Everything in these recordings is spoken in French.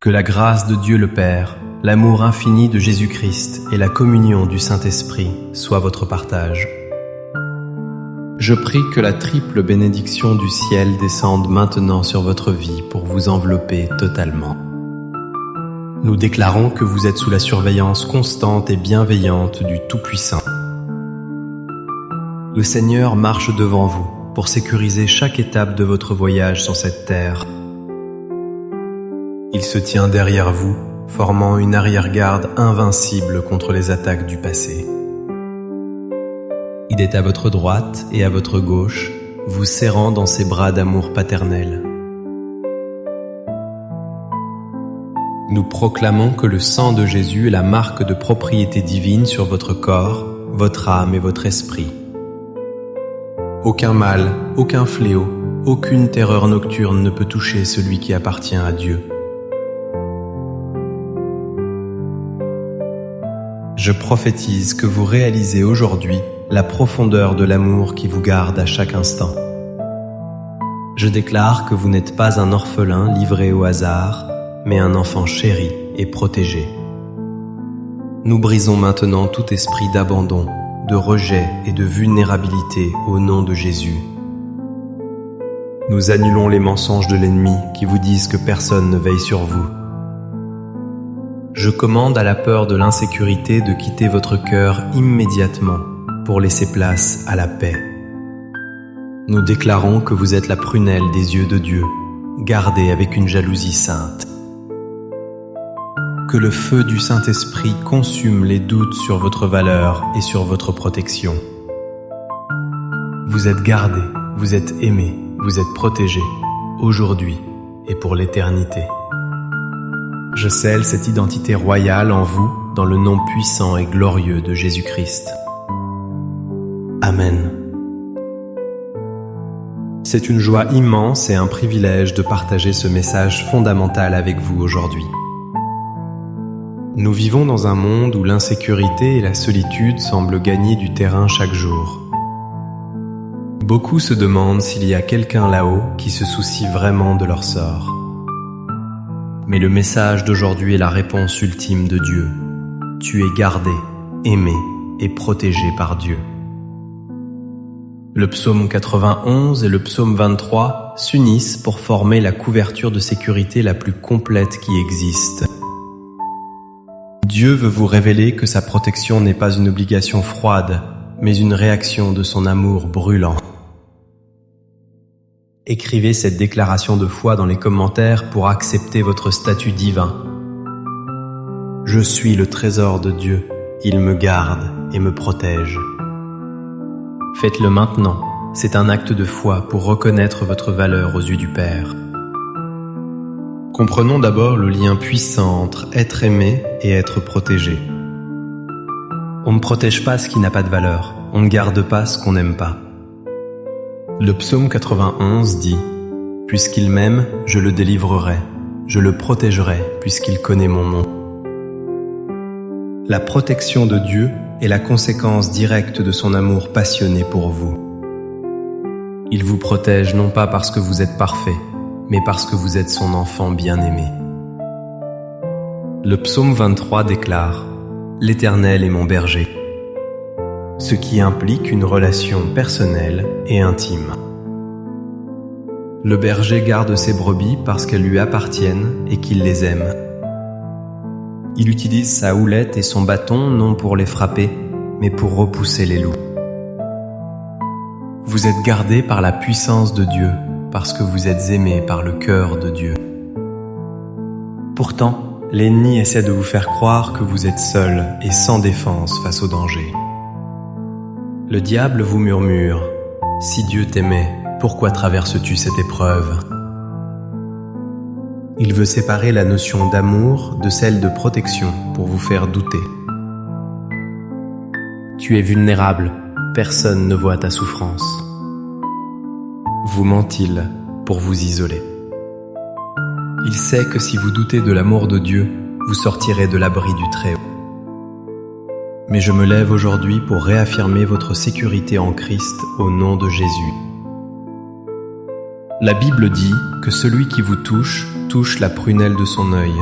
Que la grâce de Dieu le Père, l'amour infini de Jésus-Christ et la communion du Saint-Esprit soient votre partage. Je prie que la triple bénédiction du ciel descende maintenant sur votre vie pour vous envelopper totalement. Nous déclarons que vous êtes sous la surveillance constante et bienveillante du Tout-Puissant. Le Seigneur marche devant vous pour sécuriser chaque étape de votre voyage sur cette terre. Il se tient derrière vous, formant une arrière-garde invincible contre les attaques du passé. Il est à votre droite et à votre gauche, vous serrant dans ses bras d'amour paternel. Nous proclamons que le sang de Jésus est la marque de propriété divine sur votre corps, votre âme et votre esprit. Aucun mal, aucun fléau, aucune terreur nocturne ne peut toucher celui qui appartient à Dieu. Je prophétise que vous réalisez aujourd'hui la profondeur de l'amour qui vous garde à chaque instant. Je déclare que vous n'êtes pas un orphelin livré au hasard, mais un enfant chéri et protégé. Nous brisons maintenant tout esprit d'abandon, de rejet et de vulnérabilité au nom de Jésus. Nous annulons les mensonges de l'ennemi qui vous disent que personne ne veille sur vous. Je commande à la peur de l'insécurité de quitter votre cœur immédiatement pour laisser place à la paix. Nous déclarons que vous êtes la prunelle des yeux de Dieu, gardée avec une jalousie sainte. Que le feu du Saint-Esprit consume les doutes sur votre valeur et sur votre protection. Vous êtes gardé, vous êtes aimé, vous êtes protégé, aujourd'hui et pour l'éternité. Je scelle cette identité royale en vous dans le nom puissant et glorieux de Jésus-Christ. Amen. C'est une joie immense et un privilège de partager ce message fondamental avec vous aujourd'hui. Nous vivons dans un monde où l'insécurité et la solitude semblent gagner du terrain chaque jour. Beaucoup se demandent s'il y a quelqu'un là-haut qui se soucie vraiment de leur sort. Mais le message d'aujourd'hui est la réponse ultime de Dieu. Tu es gardé, aimé et protégé par Dieu. Le psaume 91 et le psaume 23 s'unissent pour former la couverture de sécurité la plus complète qui existe. Dieu veut vous révéler que sa protection n'est pas une obligation froide, mais une réaction de son amour brûlant. Écrivez cette déclaration de foi dans les commentaires pour accepter votre statut divin. Je suis le trésor de Dieu, il me garde et me protège. Faites-le maintenant, c'est un acte de foi pour reconnaître votre valeur aux yeux du Père. Comprenons d'abord le lien puissant entre être aimé et être protégé. On ne protège pas ce qui n'a pas de valeur, on ne garde pas ce qu'on n'aime pas. Le psaume 91 dit « Puisqu'il m'aime, je le délivrerai, je le protégerai puisqu'il connaît mon nom. » La protection de Dieu est la conséquence directe de son amour passionné pour vous. Il vous protège non pas parce que vous êtes parfait, mais parce que vous êtes son enfant bien-aimé. Le psaume 23 déclare « L'Éternel est mon berger », ce qui implique une relation personnelle et intime. Le berger garde ses brebis parce qu'elles lui appartiennent et qu'il les aime. Il utilise sa houlette et son bâton non pour les frapper, mais pour repousser les loups. Vous êtes gardés par la puissance de Dieu, parce que vous êtes aimés par le cœur de Dieu. Pourtant, l'ennemi essaie de vous faire croire que vous êtes seul et sans défense face au danger. Le diable vous murmure « Si Dieu t'aimait, pourquoi traverses-tu cette épreuve ?» Il veut séparer la notion d'amour de celle de protection pour vous faire douter. Tu es vulnérable, personne ne voit ta souffrance. Vous ment-il pour vous isoler. Il sait que si vous doutez de l'amour de Dieu, vous sortirez de l'abri du Très-Haut. Mais je me lève aujourd'hui pour réaffirmer votre sécurité en Christ au nom de Jésus. La Bible dit que celui qui vous touche touche la prunelle de son œil.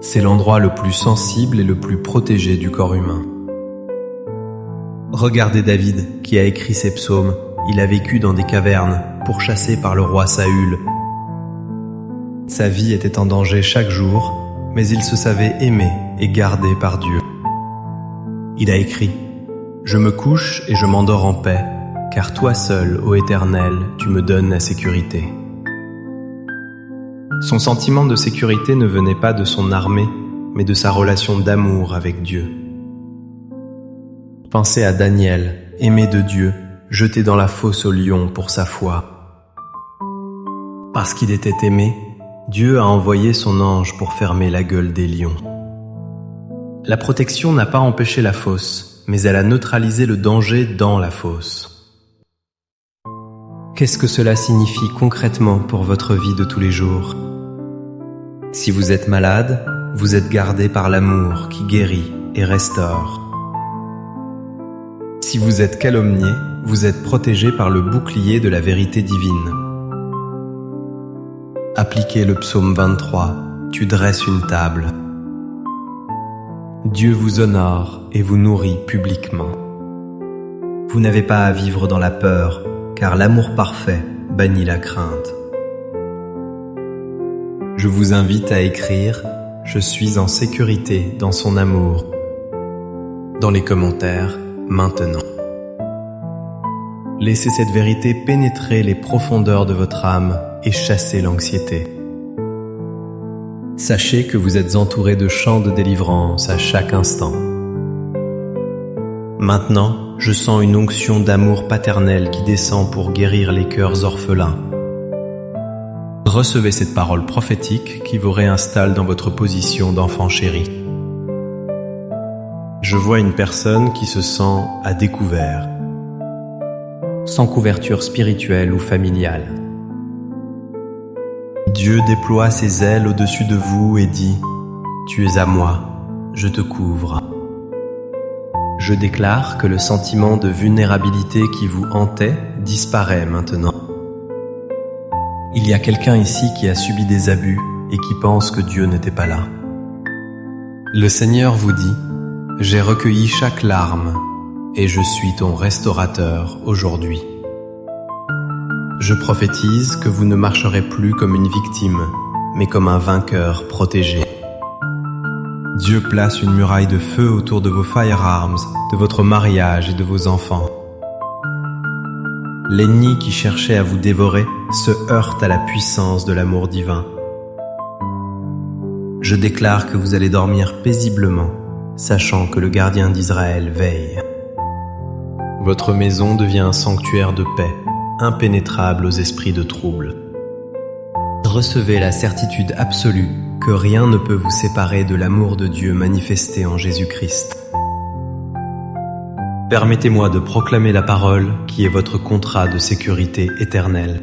C'est l'endroit le plus sensible et le plus protégé du corps humain. Regardez David qui a écrit ces psaumes. Il a vécu dans des cavernes, pourchassé par le roi Saül. Sa vie était en danger chaque jour, mais il se savait aimé et gardé par Dieu. Il a écrit « Je me couche et je m'endors en paix, car toi seul, ô Éternel, tu me donnes la sécurité. » Son sentiment de sécurité ne venait pas de son armée, mais de sa relation d'amour avec Dieu. Pensez à Daniel, aimé de Dieu, jeté dans la fosse aux lions pour sa foi. Parce qu'il était aimé, Dieu a envoyé son ange pour fermer la gueule des lions. La protection n'a pas empêché la fosse, mais elle a neutralisé le danger dans la fosse. Qu'est-ce que cela signifie concrètement pour votre vie de tous les jours? Si vous êtes malade, vous êtes gardé par l'amour qui guérit et restaure. Si vous êtes calomnié, vous êtes protégé par le bouclier de la vérité divine. Appliquez le psaume 23, tu dresses une table. Dieu vous honore et vous nourrit publiquement. Vous n'avez pas à vivre dans la peur, car l'amour parfait bannit la crainte. Je vous invite à écrire « Je suis en sécurité dans son amour » dans les commentaires maintenant. Laissez cette vérité pénétrer les profondeurs de votre âme et chasser l'anxiété. Sachez que vous êtes entouré de chants de délivrance à chaque instant. Maintenant, je sens une onction d'amour paternel qui descend pour guérir les cœurs orphelins. Recevez cette parole prophétique qui vous réinstalle dans votre position d'enfant chéri. Je vois une personne qui se sent à découvert, sans couverture spirituelle ou familiale. Dieu déploie ses ailes au-dessus de vous et dit « Tu es à moi, je te couvre ». Je déclare que le sentiment de vulnérabilité qui vous hantait disparaît maintenant. Il y a quelqu'un ici qui a subi des abus et qui pense que Dieu n'était pas là. Le Seigneur vous dit « J'ai recueilli chaque larme et je suis ton restaurateur aujourd'hui. » Je prophétise que vous ne marcherez plus comme une victime, mais comme un vainqueur protégé. Dieu place une muraille de feu autour de vos firearms, de votre mariage et de vos enfants. L'ennemi qui cherchait à vous dévorer se heurte à la puissance de l'amour divin. Je déclare que vous allez dormir paisiblement, sachant que le gardien d'Israël veille. Votre maison devient un sanctuaire de paix, impénétrable aux esprits de trouble. Recevez la certitude absolue que rien ne peut vous séparer de l'amour de Dieu manifesté en Jésus-Christ. Permettez-moi de proclamer la parole qui est votre contrat de sécurité éternelle.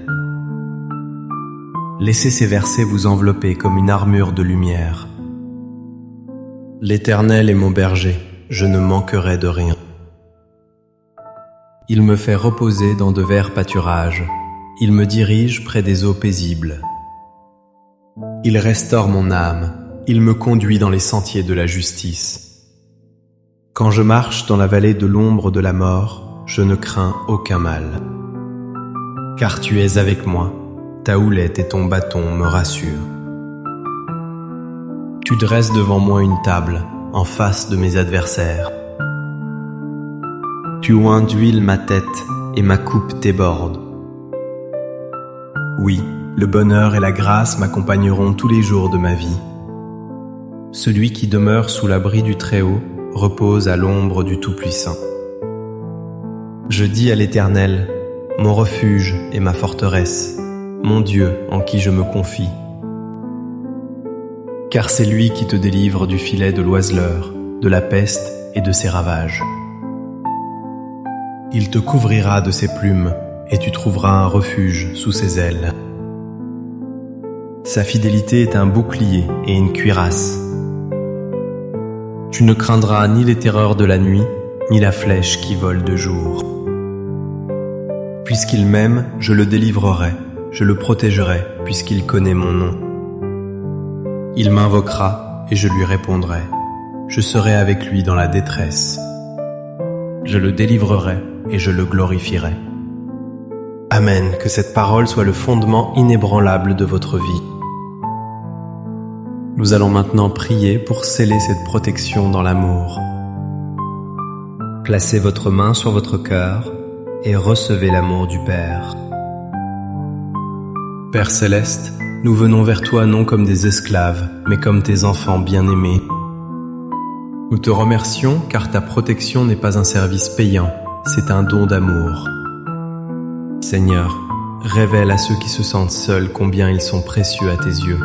Laissez ces versets vous envelopper comme une armure de lumière. L'Éternel est mon berger, je ne manquerai de rien. Il me fait reposer dans de verts pâturages, il me dirige près des eaux paisibles. Il restaure mon âme, il me conduit dans les sentiers de la justice. Quand je marche dans la vallée de l'ombre de la mort, je ne crains aucun mal. Car tu es avec moi, ta houlette et ton bâton me rassurent. Tu dresses devant moi une table, en face de mes adversaires. Tu oins d'huile ma tête et ma coupe déborde. Oui, le bonheur et la grâce m'accompagneront tous les jours de ma vie. Celui qui demeure sous l'abri du Très-Haut repose à l'ombre du Tout-Puissant. Je dis à l'Éternel, mon refuge et ma forteresse, mon Dieu en qui je me confie. Car c'est lui qui te délivre du filet de l'oiseleur, de la peste et de ses ravages. Il te couvrira de ses plumes et tu trouveras un refuge sous ses ailes. Sa fidélité est un bouclier et une cuirasse. Tu ne craindras ni les terreurs de la nuit, ni la flèche qui vole de jour. Puisqu'il m'aime, je le délivrerai, je le protégerai puisqu'il connaît mon nom. Il m'invoquera et je lui répondrai. Je serai avec lui dans la détresse. Je le délivrerai et je le glorifierai. Amen, que cette parole soit le fondement inébranlable de votre vie. Nous allons maintenant prier pour sceller cette protection dans l'amour. Placez votre main sur votre cœur et recevez l'amour du Père. Père céleste, nous venons vers toi non comme des esclaves, mais comme tes enfants bien-aimés. Nous te remercions car ta protection n'est pas un service payant, c'est un don d'amour. Seigneur, révèle à ceux qui se sentent seuls combien ils sont précieux à tes yeux.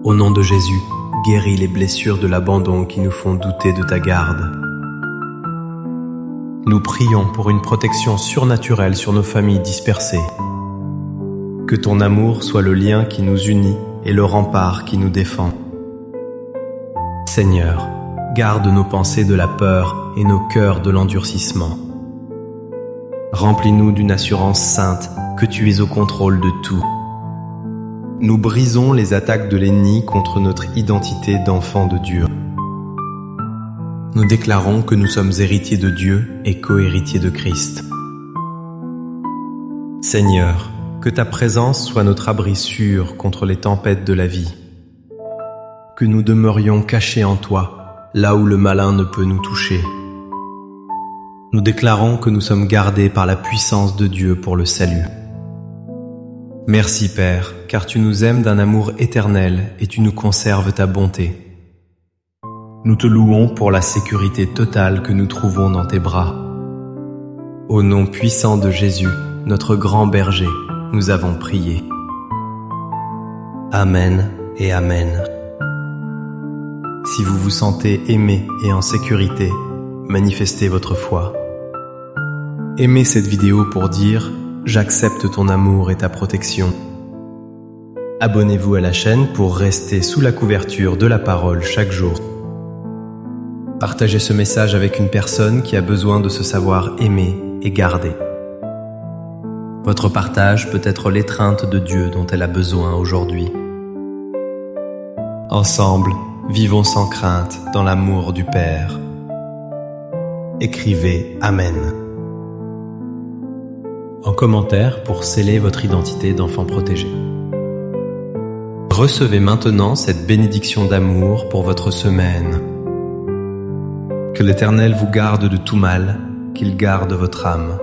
Au nom de Jésus, guéris les blessures de l'abandon qui nous font douter de ta garde. Nous prions pour une protection surnaturelle sur nos familles dispersées. Que ton amour soit le lien qui nous unit et le rempart qui nous défend. Seigneur, garde nos pensées de la peur et nos cœurs de l'endurcissement. Remplis-nous d'une assurance sainte que tu es au contrôle de tout. Nous brisons les attaques de l'ennemi contre notre identité d'enfants de Dieu. Nous déclarons que nous sommes héritiers de Dieu et co-héritiers de Christ. Seigneur, que ta présence soit notre abri sûr contre les tempêtes de la vie. Que nous demeurions cachés en toi, là où le malin ne peut nous toucher. Nous déclarons que nous sommes gardés par la puissance de Dieu pour le salut. Merci Père, car tu nous aimes d'un amour éternel et tu nous conserves ta bonté. Nous te louons pour la sécurité totale que nous trouvons dans tes bras. Au nom puissant de Jésus, notre grand berger, nous avons prié. Amen et Amen. Si vous vous sentez aimé et en sécurité, manifestez votre foi. Aimez cette vidéo pour dire « J'accepte ton amour et ta protection ». Abonnez-vous à la chaîne pour rester sous la couverture de la parole chaque jour. Partagez ce message avec une personne qui a besoin de se savoir aimer et garder. Votre partage peut être l'étreinte de Dieu dont elle a besoin aujourd'hui. Ensemble, vivons sans crainte dans l'amour du Père. Écrivez Amen en commentaire pour sceller votre identité d'enfant protégé. Recevez maintenant cette bénédiction d'amour pour votre semaine. Que l'Éternel vous garde de tout mal, qu'il garde votre âme.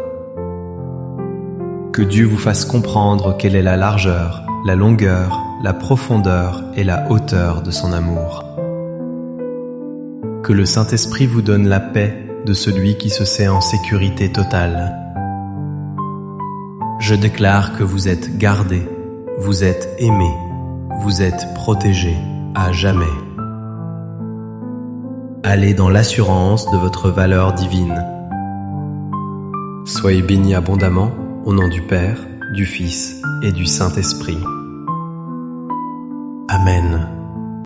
Que Dieu vous fasse comprendre quelle est la largeur, la longueur, la profondeur et la hauteur de son amour. Que le Saint-Esprit vous donne la paix de celui qui se sait en sécurité totale. Je déclare que vous êtes gardés, vous êtes aimés, vous êtes protégés à jamais. Allez dans l'assurance de votre valeur divine. Soyez bénis abondamment au nom du Père, du Fils et du Saint-Esprit. Amen.